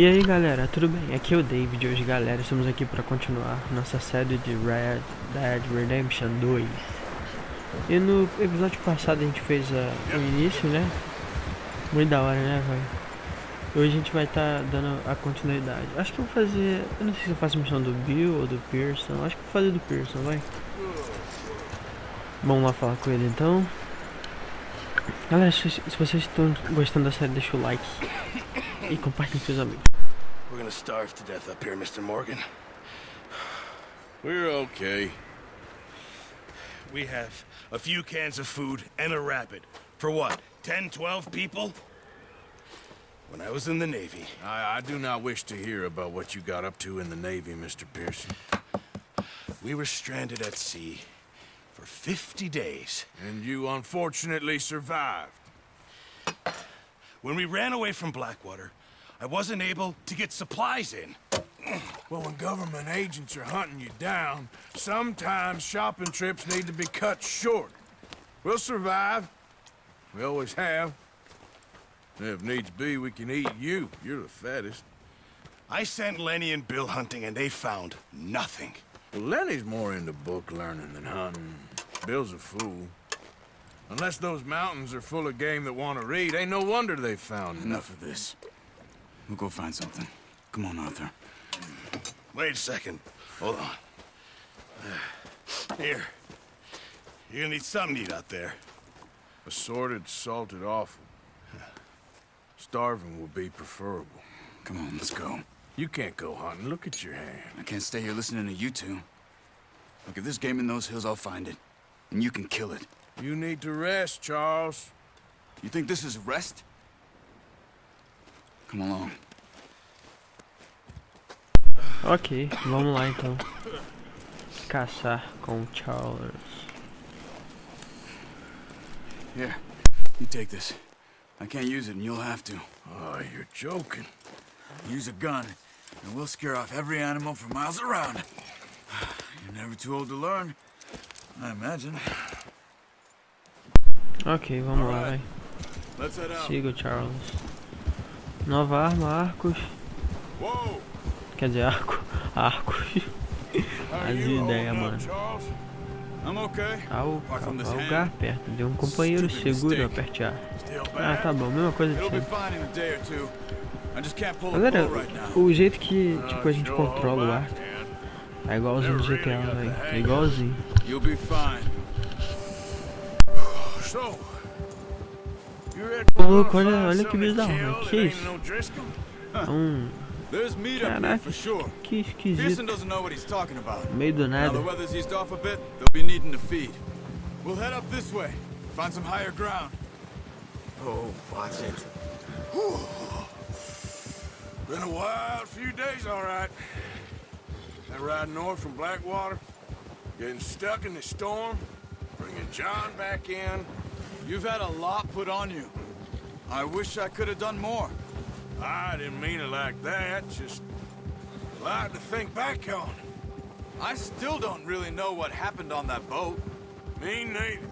E aí galera, tudo bem? Aqui é o David hoje galera, estamos aqui para continuar nossa série de Red Dead Redemption 2. E no episódio passado a gente fez o início, né? Muito da hora, né, velho? Hoje a gente vai estar dando a continuidade. Acho que eu vou fazer, eu não sei se eu faço missão do Bill ou do Pearson. Acho que vou fazer do Pearson, vai. Vamos lá falar com ele então. Galera, se vocês estão gostando da série, deixa o like e compartilhe com seus amigos. We're gonna starve to death up here, Mr. Morgan. We're okay. We have a few cans of food and a rabbit. For what, 10, 12 people? When I was in the Navy... I do not wish to hear about what you got up to in the Navy, Mr. Pearson. We were stranded at sea for 50 days. And you unfortunately survived. When we ran away from Blackwater, I wasn't able to get supplies in. Well, when government agents are hunting you down, sometimes shopping trips need to be cut short. We'll survive. We always have. If needs be, we can eat you. You're the fattest. I sent Lenny and Bill hunting, and they found nothing. Well, Lenny's more into book learning than hunting. Bill's a fool. Unless those mountains are full of game that want to read, ain't no wonder they found Enough of this. We'll go find something. Come on, Arthur. Wait a second. Hold on. Here. You're gonna need something to eat out there. Assorted, salted offal. Starving would be preferable. Come on, let's go. You can't go hunting. Look at your hand. I can't stay here listening to you two. Look, if there's game in those hills, I'll find it. And you can kill it. You need to rest, Charles. You think this is rest? Come along. Ok, vamos lá então. Caçar com Charles. Here, you take this. I can't use it and you'll have to. Oh, you're joking. Use a gun, and we'll scare off every animal for miles around. You're never too old to learn, I imagine. Ok, vamos lá, vai. Let's head out. Siga o Charles. Nova arma, arcos. Whoa! Quer dizer, arcos. As ideias, mano. I'm okay. Ao galgar perto de um companheiro seguro, aperte A. Ah, tá bom, mesma coisa de sempre. Galera, o jeito que tipo, a gente controla o Arthur é igualzinho do GTA, velho. É igualzinho. Ô louco, olha que bizarro, velho. Que isso? Caraca, que esquisito. No meio do nada. We'll head up this way. Find some higher ground. Oh, watch it. Been a wild few days, all right. That ride north from Blackwater, getting stuck in the storm, bringing John back in. You've had a lot put on you. I wish I could have done more. I didn't mean it like that, just a lot to think back on. I still don't really know what happened on that boat. Me neither.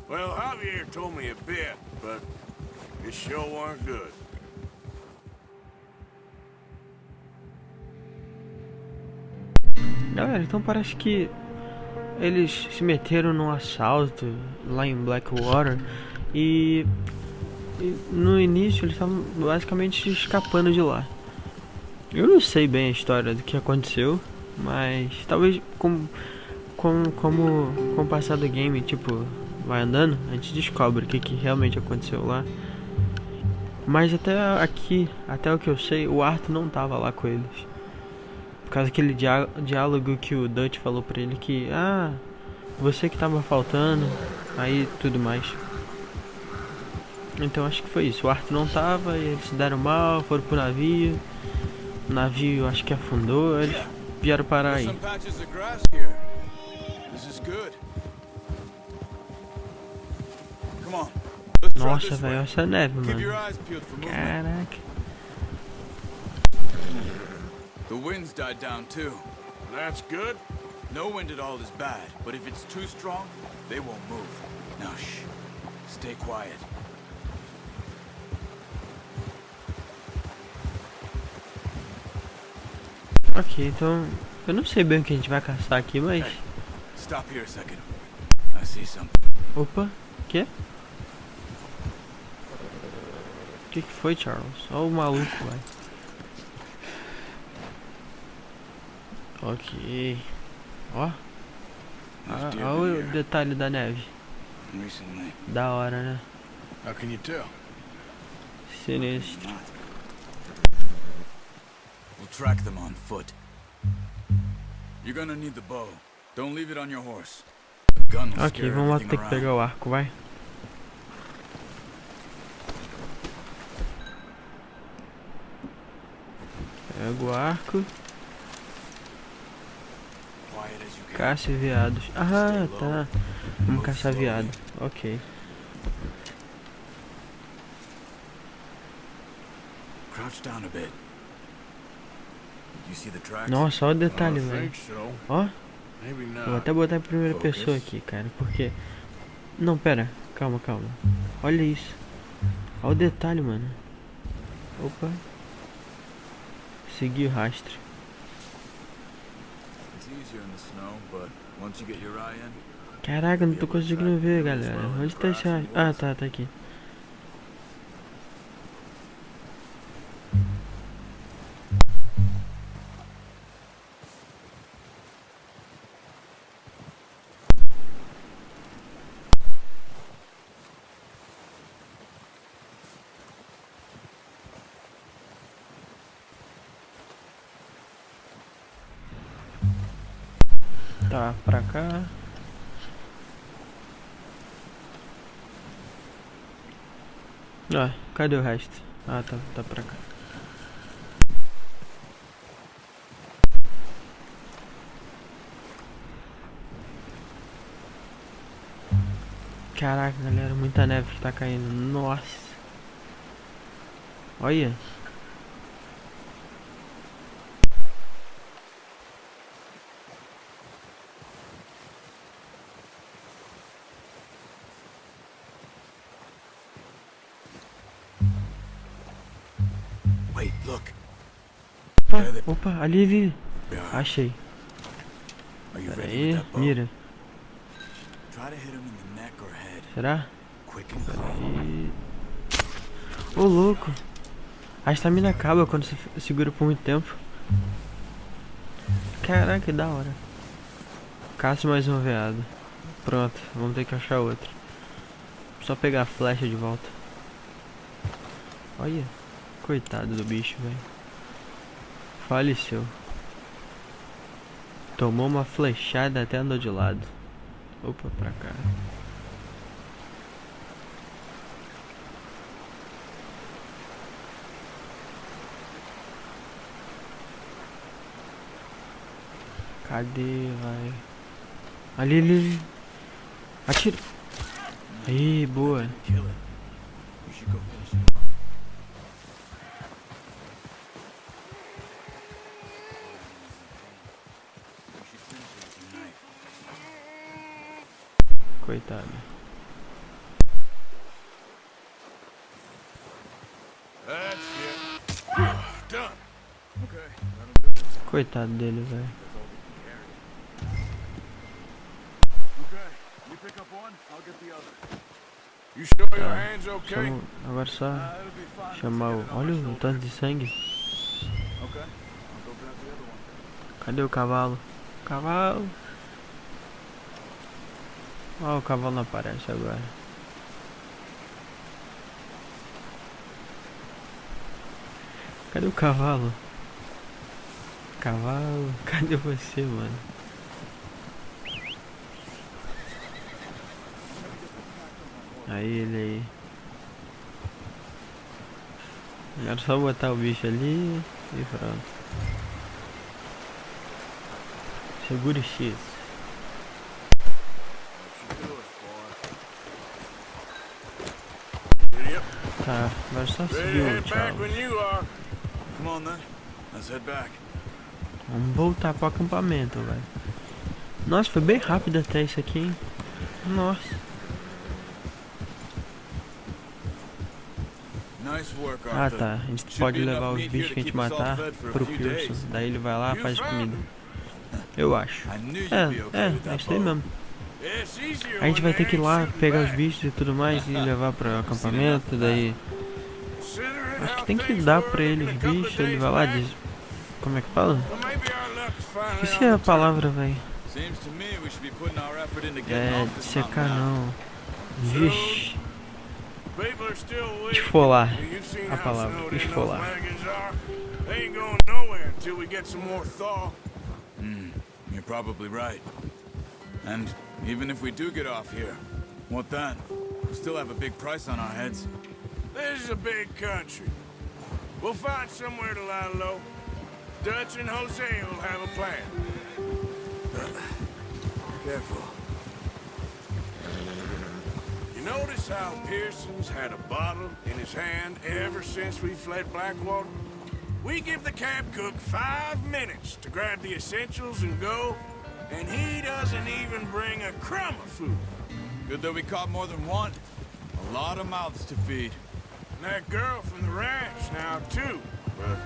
Well, Javier told me a bit, but it sure weren't good. Galera, então parece que eles se meteram num assalto lá em Blackwater e no início eles estavam basicamente escapando de lá. Eu não sei bem a história do que aconteceu, mas talvez com o passar do game, tipo, vai andando, a gente descobre o que realmente aconteceu lá. Mas até aqui, até o que eu sei, o Arthur não tava lá com eles. Por causa daquele diálogo que o Dutch falou pra ele que, você que tava faltando, aí tudo mais. Então acho que foi isso, o Arthur não tava e eles se deram mal, foram pro navio. O navio acho que afundou, eles vieram parar aí. Nossa, velho, essa neve, mano. Caraca. The wind's died down too. That's good. No wind at all is bad, but if it's too strong, they won't move. Now shh. Stay quiet. Ok, então eu não sei bem o que a gente vai caçar aqui, mas... Stop here a second. I see something. Opa, quê? O que foi, Charles? Olha o maluco, vai. Ok. Ó. Olha o detalhe da neve. Recently. Da hora, né? How can you tell? Sinistro. We'll track them on foot. You're gonna need the bow. Don't leave it on your horse. The gun will Ok, scare vamos lá everything ter que around. pegar o arco, vai. Pega o arco. Quiet as you can. Caça veados. Ah, tá. Vamos caçar veado. Ok. Crouch down a bit. You see the tracks? Nossa, olha o detalhe, I velho. think so. Ó, Maybe vou not. até botar em primeira Focus. pessoa aqui, cara, porque... Não, pera. Calma, calma. Olha isso. Olha o detalhe, mano. Opa. Seguir o rastro. It's easier in the snow, but once you get your eye in, Caraca, não tô conseguindo ver, galera. Onde tá esse rastro? Ah, tá aqui. Tá, pra cá. Ah, cadê o resto? Ah, tá pra cá. Caraca, galera, muita neve que tá caindo. Nossa. Olha. wait, look. Opa, ali. There. Achei. Are you Pera ready aí, with that bow? mira. Try to hit him in the neck or head. Será? Quick and clean. E... Ô, louco. A estamina acaba quando você segura por muito tempo. Caraca, que da hora. Caça mais um veado. Pronto, vamos ter que achar outro. Só pegar a flecha de volta. Olha. Coitado do bicho, velho. Faleceu. Tomou uma flechada até andou de lado. Opa, pra cá. Cadê, vai? Ali. Atira. Aí, boa. Kill it. You should go finish it off. You should finish it with your knife. Coitado. That's it. Done. Okay, that'll do. Coitado dele, velho. That's all we can carry. Okay, you pick up one, I'll get the other. You sure your hands okay? Agora só It'll be fine. chamar o... Olha o tanto de sangue. Okay, I'll go grab the other one. Cadê o cavalo? Cavalo. Ah, o cavalo não aparece agora. Cadê o cavalo? Cavalo, cadê você, mano? Aí ele aí. Agora é só botar o bicho ali e pronto. Segura o X. Idiot. Tá, agora é só Ready seguir to o head back Charles. when you are. Come on then, let's head back. Vamos voltar pro acampamento, velho. Nossa, foi bem rápido até isso aqui, hein? Nossa. Nice work, Ah Arthur. tá, a gente pode levar os bichos que a gente matar pro Pearson. Daí ele vai lá e faz comida. Eu acho. É isso aí mesmo. A gente vai ter que ir lá pegar os bichos e tudo mais e levar pro acampamento, daí... Acho que tem que dar pra ele os bichos, ele vai lá e diz... Como é que fala? Esqueci a palavra, velho. É, dissecar não. Vixe. Esfolar. A palavra, esfolar. You're probably right. And even if we do get off here, what then? We still have a big price on our heads. This is a big country. We'll find somewhere to lie low. Dutch and Jose will have a plan. Careful. You notice how Pearson's had a bottle in his hand ever since we fled Blackwater? We give the camp cook 5 minutes to grab the essentials and go, and he doesn't even bring a crumb of food. Good that we caught more than one. A lot of mouths to feed. And that girl from the ranch now, too, but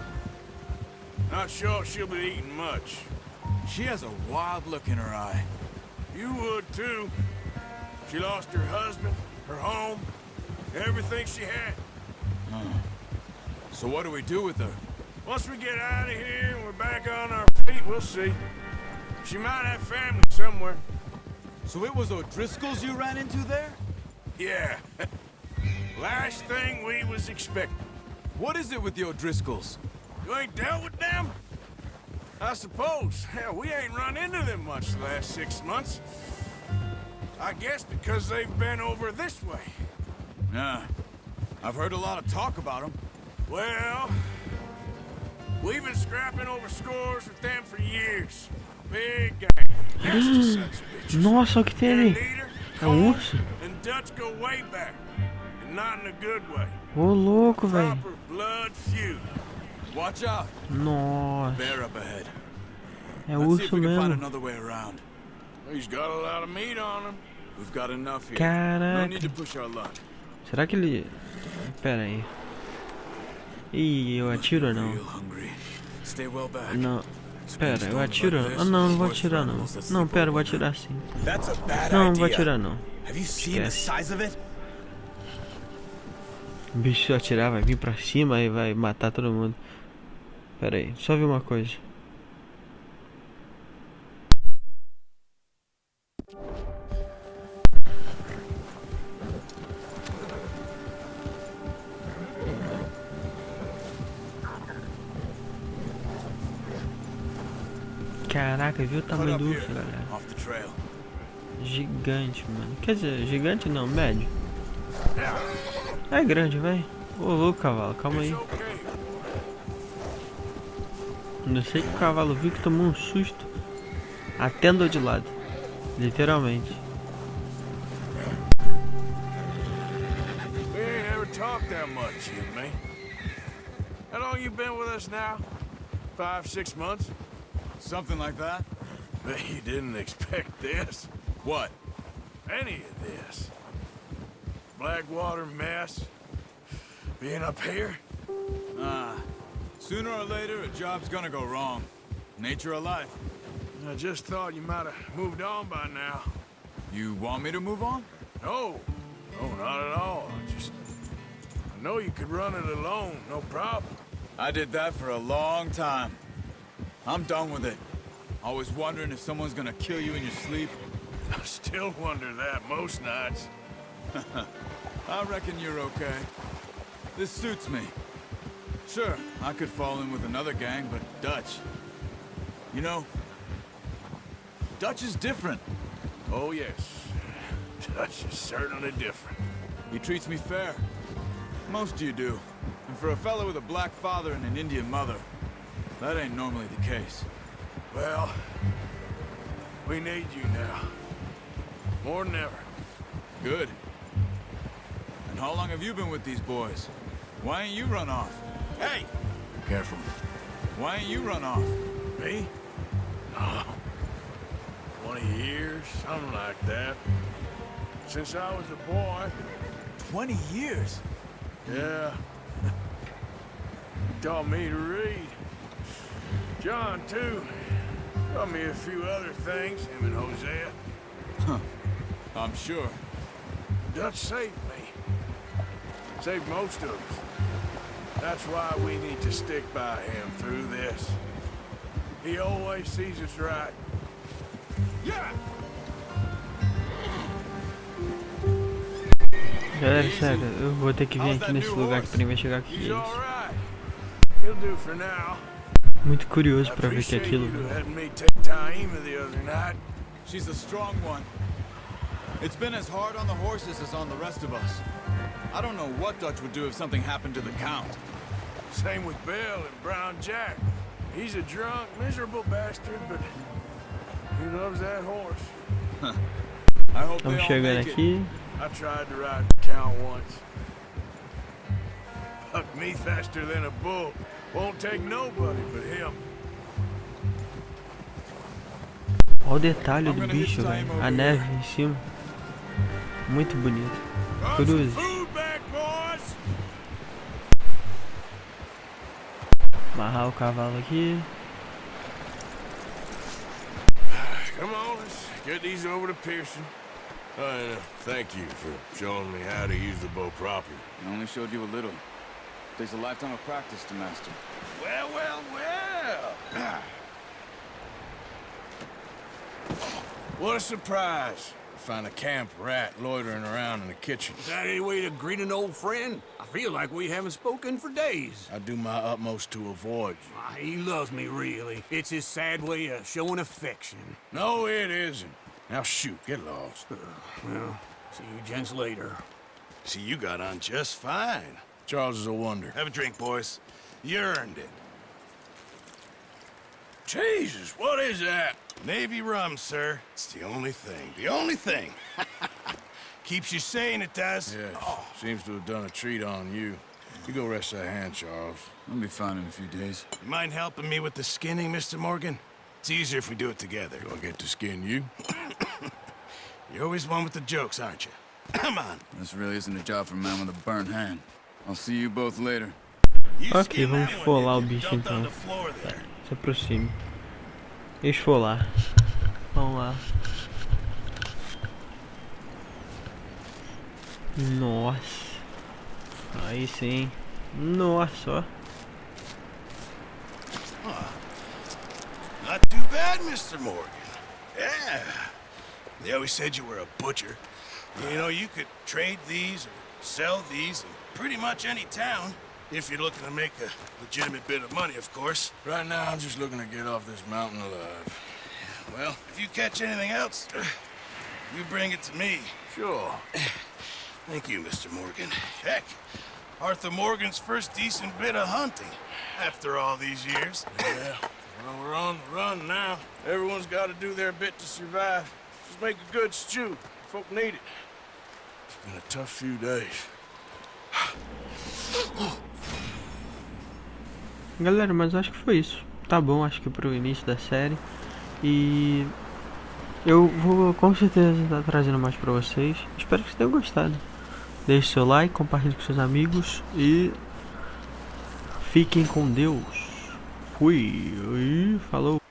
not sure she'll be eating much. She has a wild look in her eye. You would, too. She lost her husband, her home, everything she had. So what do we do with her? Once we get out of here and we're back on our feet, we'll see. She might have family somewhere. So it was O'Driscoll's you ran into there? Yeah. Last thing we was expecting. What is it with the O'Driscolls? You ain't dealt with them? I suppose. Hell, we ain't run into them much the last 6 months. I guess because they've been over this way. Yeah. I've heard a lot of talk about them. Well, we've been scrapping over scores with them for years. Big gang. Nasty sons of bitches. Nossa, o que tem Their ali? leader, É um urso? and Dutch go way back. And not in a good way. Ô louco, velho. Proper blood feud. Watch out. Nossa, Bear up ahead. é Let's see if urso we can find mesmo. another way around. He's got a lot of meat on him. We've got enough here. No need to Caraca. push our luck. Será que ele... Pera aí. Ih, eu atiro ou não? Real hungry. Stay well back. Não. Pera, eu atiro? Ah, não, não vou atirar não. Não, pera, eu vou atirar sim. That's a bad Não, não vou idea. atirar não. Have you seen the Esquece. size of it? O bicho se eu atirar vai vir pra cima e vai matar todo mundo. Pera aí, só ver uma coisa. Caraca, viu o Cut tamanho up do here, urso, galera? off the trail. Gigante, mano. Quer dizer, gigante não, médio. É grande, velho. Ô louco, cavalo, calma aí. It's okay. Não sei que o cavalo viu que tomou um susto. Até andou de lado. Literalmente. We ain't ever talked that much, you and me. How long you been with us now? 5, 6 months? Something like that? Bet you didn't expect this. What? Any of this. Blackwater mess. Being up here? Sooner or later, a job's gonna go wrong. Nature of life. I just thought you might have moved on by now. You want me to move on? No. No, not at all. I know you could run it alone, no problem. I did that for a long time. I'm done with it. Always wondering if someone's gonna kill you in your sleep. I still wonder that most nights. I reckon you're okay. This suits me. Sure, I could fall in with another gang, but Dutch... You know, Dutch is different. Oh, yes. Dutch is certainly different. He treats me fair. Most of you do. And for a fellow with a black father and an Indian mother, that ain't normally the case. Well, we need you now. More than ever. Good. And how long have you been with these boys? Why ain't you run off? Hey! Careful. Why ain't you run off? Me? Oh, 20 years, something like that. Since I was a boy. 20 years? Yeah. taught me to read. John, too. Taught me a few other things, him and Hosea. I'm sure. Dutch saved me. Saved most of us. That's why we need to stick by him through this. He always sees us right. Yeah! Galera, sério, eu vou ter que vir aqui nesse lugar aqui pra investigar o que é He's isso. all right. He'll do for now. Muito curioso pra ver o que é aquilo. You had me take Taima the other night. She's a strong one. It's been as hard on the horses as on the rest of us. I don't know what Dutch would do if something happened to the Count. Same with Bill and Brown Jack. He's a drunk, miserable bastard, but he loves that horse. I hope they Estamos all chegando make it. aqui. I tried to ride the Count once. Hucked me faster than a bull. Won't take nobody but him. Olha o detalhe do bicho, velho. A neve em cima. Muito bonito. Got some Cruz. food back, boys. Amarrar o cavalo aqui. Come on, let's get these over to Pearson. Thank you for showing me how to use the bow properly. I only showed you a little. Takes a lifetime of practice to master. Well, well, well. What a surprise. Find a camp rat loitering around in the kitchen. Is that any way to greet an old friend? I feel like we haven't spoken for days. I do my utmost to avoid you. He loves me, really. It's his sad way of showing affection. No, it isn't. Now shoot, get lost. Well, see you gents later. See, you got on just fine. Charles is a wonder. Have a drink, boys. You earned it. Jesus, what is that? Navy rum, sir. It's the only thing. The only thing. Keeps you sane, it does. Yes, seems to have done a treat on you. You go rest that hand, Charles. I'll be fine in a few days. You mind helping me with the skinning, Mr. Morgan? It's easier if we do it together. Do I get to skin you? You're always one with the jokes, aren't you? Come on. This really isn't a job for a man with a burnt hand. I'll see you both later. You Ok, skin vamos that esfolar one, o didn't you? bicho Dumped on então. the floor there. Se aproxime. Esfolar. Vamos lá. Nossa. Aí sim. Nossa, ó. Not too bad, Mr. Morgan. Yeah. They always said you were a butcher. You know, you could trade these or sell these in pretty much any town. If you're looking to make a legitimate bit of money, of course. Right now, I'm just looking to get off this mountain alive. Well, if you catch anything else, you bring it to me. Sure. Thank you, Mr. Morgan. Heck, Arthur Morgan's first decent bit of hunting after all these years. Yeah. Well, we're on the run now. Everyone's got to do their bit to survive. Just make a good stew. Folk need it. It's been a tough few days. Galera, mas acho que foi isso. Tá bom, acho que pro início da série. E eu vou com certeza estar trazendo mais pra vocês. Espero que vocês tenham gostado. Deixe seu like, compartilhe com seus amigos e fiquem com Deus. Fui. Falou.